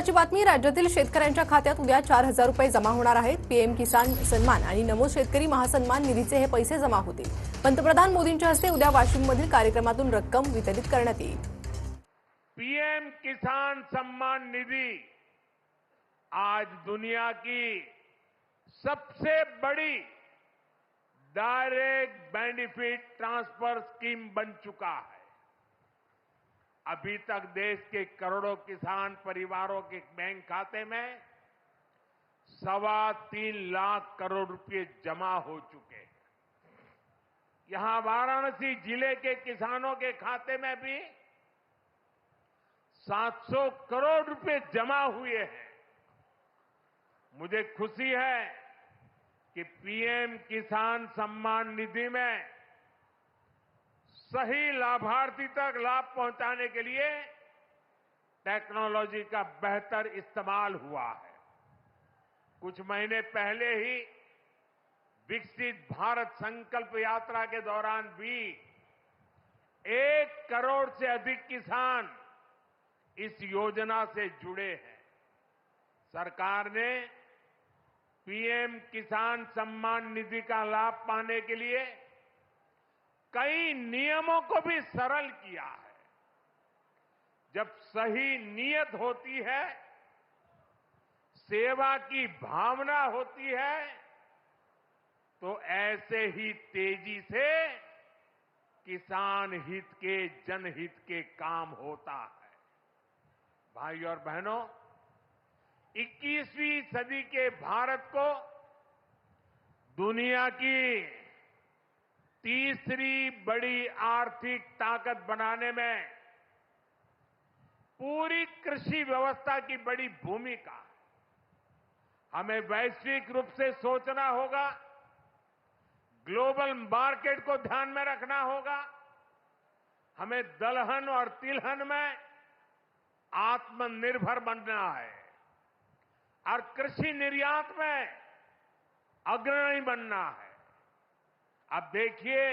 महत्वाची बातमी, राज्यातील शेतकऱ्यांच्या खात्यात उद्या 4,000 रुपये जमा होणार आहेत। पीएम किसान सन्मान आणि नमो शेतकरी महासन्मान निधीचे हे पैसे जमा होतील। पंतप्रधान मोदींच्या हस्ते उद्या वाशिममधील कार्यक्रमातून रक्कम वितरित करण्यात येईल। पीएम किसान सम्मान निधि आज दुनिया की सबसे बड़ी डायरेक्ट बेनिफिट ट्रांसफर स्कीम बन चुका है। अभी तक देश के करोड़ों किसान परिवारों के बैंक खाते में 3.25 लाख करोड़ रुपए जमा हो चुके हैं। यहां वाराणसी जिले के किसानों के खाते में भी 700 करोड़ रुपए जमा हुए हैं। मुझे खुशी है कि पीएम किसान सम्मान निधि में सही लाभार्थी तक लाभ पहुंचाने के लिए टेक्नोलॉजी का बेहतर इस्तेमाल हुआ है। कुछ महीने पहले ही विकसित भारत संकल्प यात्रा के दौरान भी 1 करोड़ से अधिक किसान इस योजना से जुड़े हैं। सरकार ने पीएम किसान सम्मान निधि का लाभ पाने के लिए कई नियमों को भी सरल किया है। जब सही नीयत होती है, सेवा की भावना होती है, तो ऐसे ही तेजी से किसान हित के, जनहित के काम होता है। भाई और बहनों, 21वीं सदी के भारत को दुनिया की तीसरी बड़ी आर्थिक ताकत बनाने में पूरी कृषि व्यवस्था की बड़ी भूमिका है। हमें वैश्विक रूप से सोचना होगा, ग्लोबल मार्केट को ध्यान में रखना होगा। हमें दलहन और तिलहन में आत्मनिर्भर बनना है और कृषि निर्यात में अग्रणी बनना है। अब देखिए,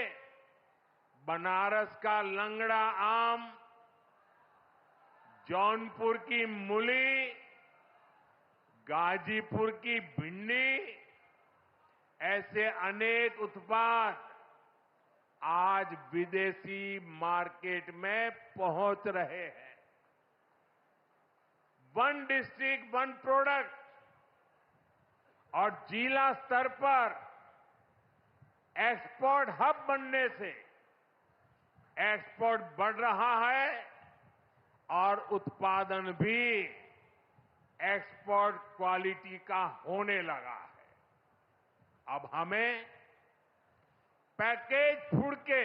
बनारस का लंगड़ा आम, जौनपुर की मूली, गाजीपुर की भिंडी, ऐसे अनेक उत्पाद आज विदेशी मार्केट में पहुंच रहे हैं। वन डिस्ट्रिक्ट वन प्रोडक्ट और जिला स्तर पर एक्सपोर्ट हब बनने से एक्सपोर्ट बढ़ रहा है और उत्पादन भी एक्सपोर्ट क्वालिटी का होने लगा है। अब हमें पैकेज फूड के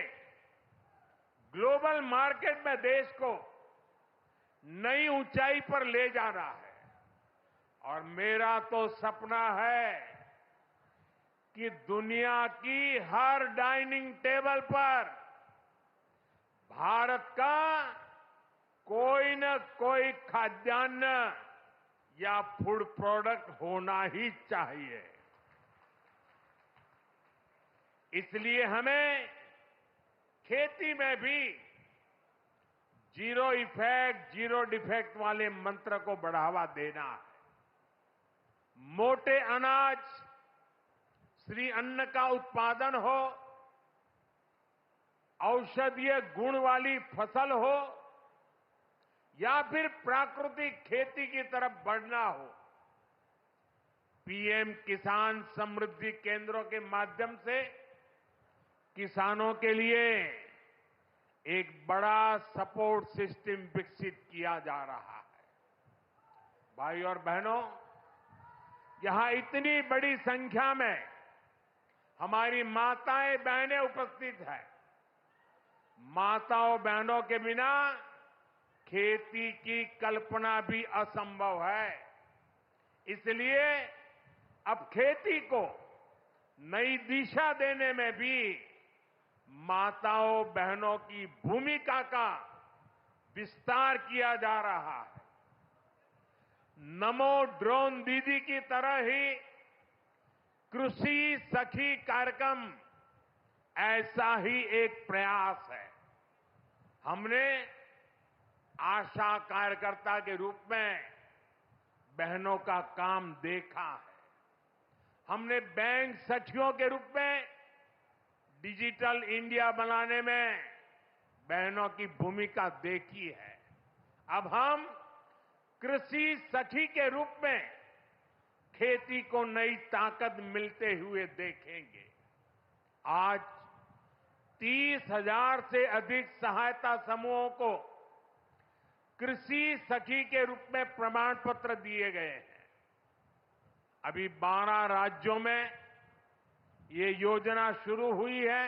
ग्लोबल मार्केट में देश को नई ऊंचाई पर ले जाना है और मेरा तो सपना है कि दुनिया की हर डाइनिंग टेबल पर भारत का कोई न कोई खाद्यान्न या फूड प्रोडक्ट होना ही चाहिए। इसलिए हमें खेती में भी जीरो इफेक्ट, जीरो डिफेक्ट वाले मंत्र को बढ़ावा देना है। मोटे अनाज, श्री अन्न का उत्पादन हो, औषधीय गुण वाली फसल हो या फिर प्राकृतिक खेती की तरफ बढ़ना हो, पीएम किसान समृद्धि केंद्रों के माध्यम से किसानों के लिए एक बड़ा सपोर्ट सिस्टम विकसित किया जा रहा है। भाई और बहनों, यहां इतनी बड़ी संख्या में हमारी माताएं बहनें उपस्थित हैं। माताओं बहनों के बिना खेती की कल्पना भी असंभव है। इसलिए अब खेती को नई दिशा देने में भी माताओं बहनों की भूमिका का विस्तार किया जा रहा है। नमो ड्रोन दीदी की तरह ही कृषि सखी कार्यक्रम ऐसा ही एक प्रयास है। हमने आशा कार्यकर्ता के रूप में बहनों का काम देखा है। हमने बैंक सखियों के रूप में डिजिटल इंडिया बनाने में बहनों की भूमिका देखी है। अब हम कृषि सखी के रूप में खेती को नई ताकत मिलते हुए देखेंगे। आज 30,000 से अधिक सहायता समूहों को कृषि सखी के रूप में प्रमाण पत्र दिए गए हैं। अभी 12 राज्यों में ये योजना शुरू हुई है।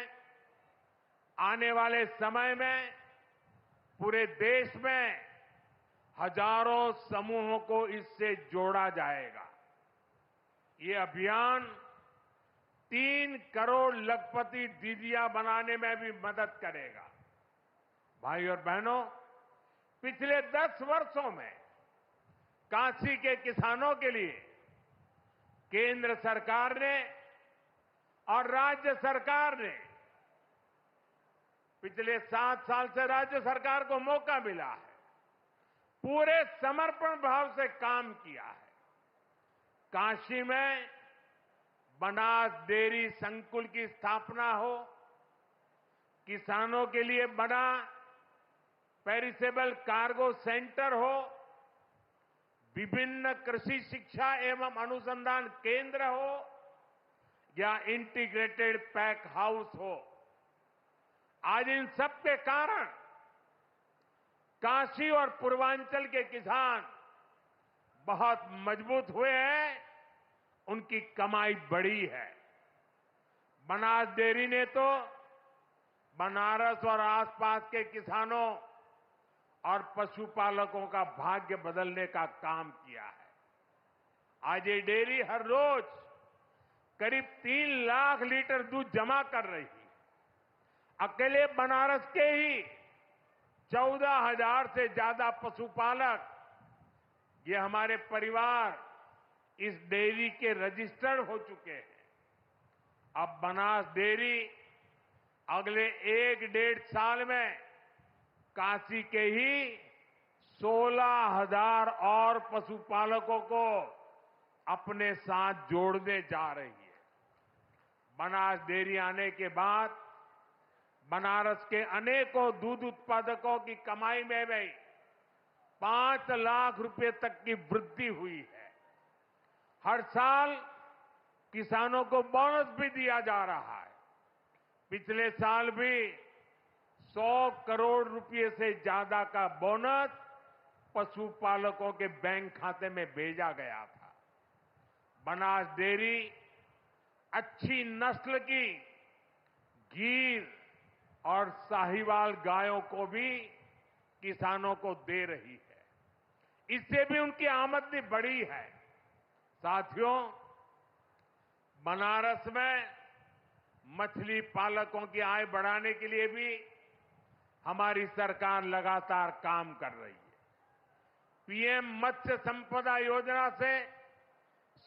आने वाले समय में पूरे देश में हजारों समूहों को इससे जोड़ा जाएगा। ये अभियान 3 करोड़ लखपति दीदियां बनाने में भी मदद करेगा। भाई और बहनों, पिछले 10 वर्षों में काशी के किसानों के लिए केंद्र सरकार ने और राज्य सरकार ने पिछले 7 साल से राज्य सरकार को मौका मिला है, पूरे समर्पण भाव से काम किया है। काशी में बनास डेयरी संकुल की स्थापना हो, किसानों के लिए बना पेरिसेबल कार्गो सेंटर हो, विभिन्न कृषि शिक्षा एवं अनुसंधान केंद्र हो या इंटीग्रेटेड पैक हाउस हो, आज इन सब के कारण काशी और पूर्वांचल के किसान बहुत मजबूत हुए हैं, उनकी कमाई बढ़ी है। बनास डेयरी ने तो बनारस और आसपास के किसानों और पशुपालकों का भाग्य बदलने का काम किया है। आज ये डेयरी हर रोज करीब 3 लाख लीटर दूध जमा कर रही है। अकेले बनारस के ही 14,000 से ज्यादा पशुपालक, ये हमारे परिवार इस डेयरी के रजिस्टर्ड हो चुके हैं। अब बनास डेयरी अगले 1-1.5 साल में काशी के ही 16,000 और पशुपालकों को अपने साथ जोड़ने जा रही है। बनास डेयरी आने के बाद बनारस के अनेकों दूध उत्पादकों की कमाई में भी 5 लाख रुपए तक की वृद्धि हुई है। हर साल किसानों को बोनस भी दिया जा रहा है। पिछले साल भी 100 करोड़ रुपए से ज्यादा का बोनस पशुपालकों के बैंक खाते में भेजा गया था। बनास डेयरी अच्छी नस्ल की गीर और साहिवाल गायों को भी किसानों को दे रही है। इससे भी उनकी आमदनी बढ़ी है। साथियों, बनारस में मछली पालकों की आय बढ़ाने के लिए भी हमारी सरकार लगातार काम कर रही है। पीएम मत्स्य संपदा योजना से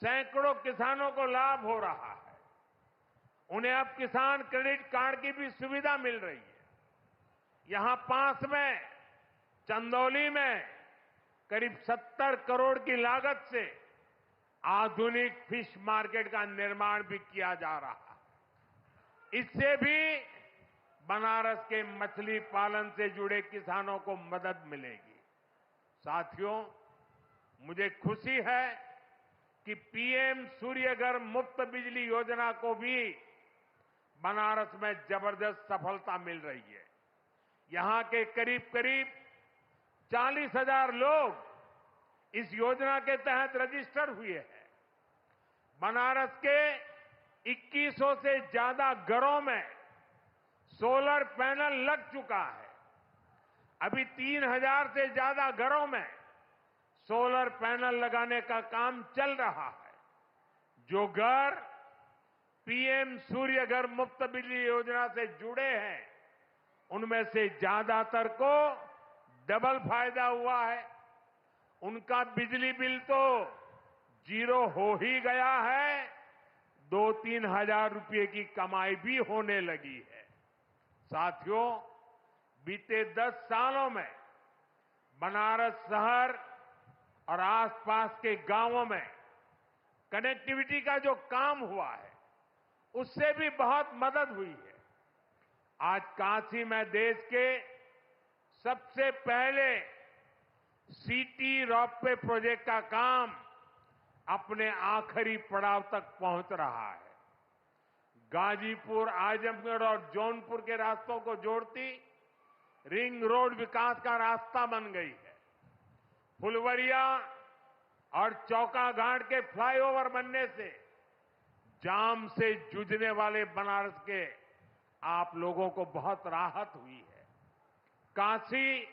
सैकड़ों किसानों को लाभ हो रहा है। उन्हें अब किसान क्रेडिट कार्ड की भी सुविधा मिल रही है। यहां पास में चंदौली में करीब 70 करोड़ की लागत से आधुनिक फिश मार्केट का निर्माण भी किया जा रहा है। इससे भी बनारस के मछली पालन से जुड़े किसानों को मदद मिलेगी। साथियों, मुझे खुशी है कि पीएम सूर्यघर मुफ्त बिजली योजना को भी बनारस में जबरदस्त सफलता मिल रही है। यहां के करीब 40,000 लोग इस योजना के तहत रजिस्टर हुए हैं। बनारस के 2100 से ज्यादा घरों में सोलर पैनल लग चुका है। अभी 3,000 से ज्यादा घरों में सोलर पैनल लगाने का काम चल रहा है। जो घर पीएम सूर्यघर मुफ्त बिजली योजना से जुड़े हैं, उनमें से ज्यादातर को डबल फायदा हुआ है। उनका बिजली बिल तो 0 हो ही गया है, 2-3 हजार रुपये की कमाई भी होने लगी है। साथियों, बीते 10 सालों में बनारस शहर और आसपास के गांवों में कनेक्टिविटी का जो काम हुआ है उससे भी बहुत मदद हुई है। आज काशी में देश के सबसे पहले सिटी रोपवे प्रोजेक्ट का काम अपने आखिरी पड़ाव तक पहुंच रहा है। गाजीपुर, आजमगढ़ और जौनपुर के रास्तों को जोड़ती रिंग रोड विकास का रास्ता बन गई है। फुलवरिया और चौकाघाट के फ्लाईओवर बनने से जाम से जूझने वाले बनारस के आप लोगों को बहुत राहत हुई है। काशी,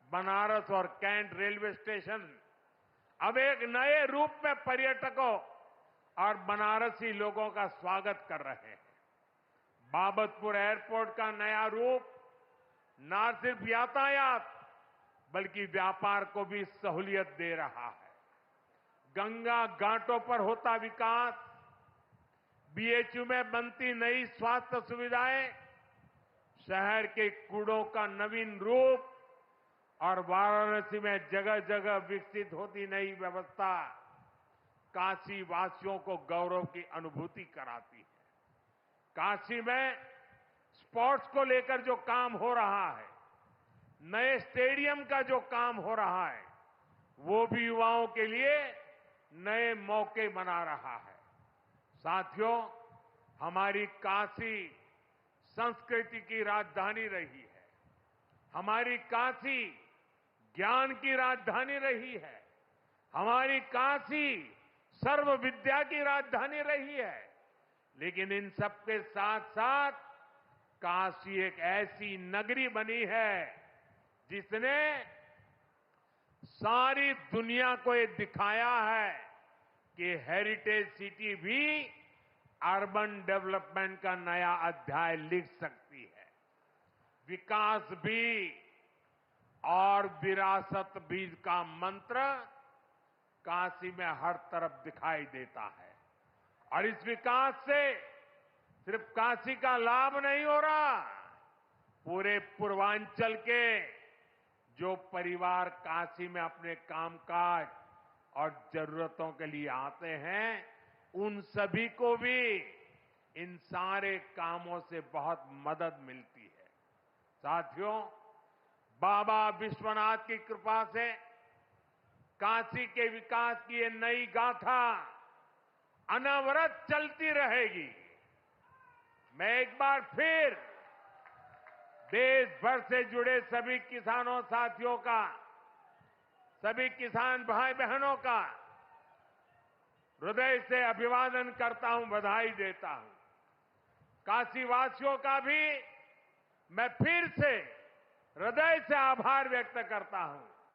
बनारस और कैंट रेलवे स्टेशन अब एक नए रूप में पर्यटकों और बनारसी लोगों का स्वागत कर रहे हैं। बाबतपुर एयरपोर्ट का नया रूप न सिर्फ यातायात बल्कि व्यापार को भी सहूलियत दे रहा है। गंगा घाटों पर होता विकास, बीएचयू में बनती नई स्वास्थ्य सुविधाएं, शहर के कूड़ों का नवीन रूप और वाराणसी में जगह जगह विकसित होती नई व्यवस्था काशी वासियों को गौरव की अनुभूति कराती है। काशी में स्पोर्ट्स को लेकर जो काम हो रहा है, नए स्टेडियम का जो काम हो रहा है, वो भी युवाओं के लिए नए मौके बना रहा है। साथियों, हमारी काशी संस्कृति की राजधानी रही है। हमारी काशी ज्ञान की राजधानी रही है। हमारी काशी सर्व विद्या की राजधानी रही है। लेकिन इन सबके साथ साथ काशी एक ऐसी नगरी बनी है जिसने सारी दुनिया को ये दिखाया है कि हेरिटेज सिटी भी अर्बन डेवलपमेंट का नया अध्याय लिख सकती है। विकास भी और विरासत भी का मंत्र काशी में हर तरफ दिखाई देता है। और इस विकास से सिर्फ काशी का लाभ नहीं हो रहा, पूरे पूर्वांचल के जो परिवार काशी में अपने कामकाज और जरूरतों के लिए आते हैं, उन सभी को भी इन सारे कामों से बहुत मदद मिलती है। साथियों, बाबा विश्वनाथ की कृपा से काशी के विकास की ये नई गाथा अनवरत चलती रहेगी। मैं एक बार फिर देश भर से जुड़े सभी किसानों साथियों का, सभी किसान भाई बहनों का हृदय से अभिवादन करता हूं, बधाई देता हूं। काशी वासियों का भी मैं फिर से हृदय से आभार व्यक्त करता हूं।